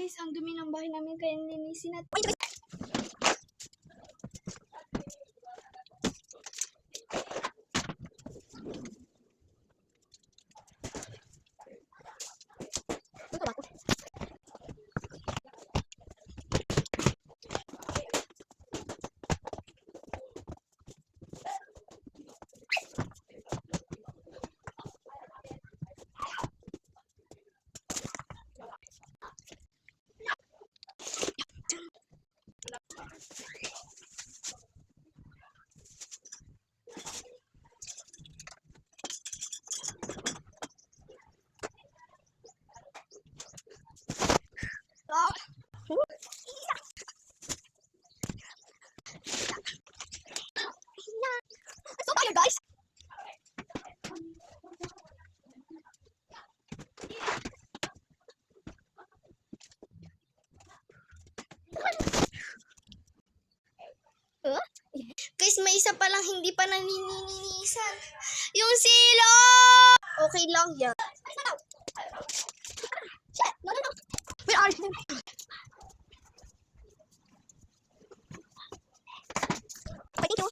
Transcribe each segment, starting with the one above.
guys, ang dumi ng bahay namin kaya nilinisin natin. So tayo guys. Guys, may isa pa lang hindi pa nanininisan. Yung silo! Okay lang yan. No. Where are you? Thank you.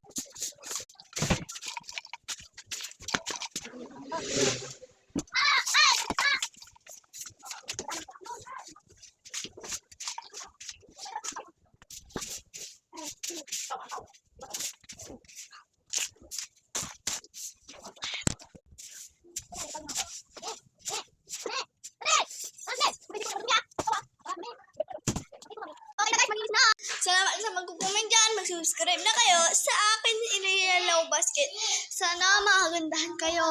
Salamat sa mag-comment dyan. Mag-subscribe na kayo sa akin Ililalaw Basket. Sana makagandahan kayo.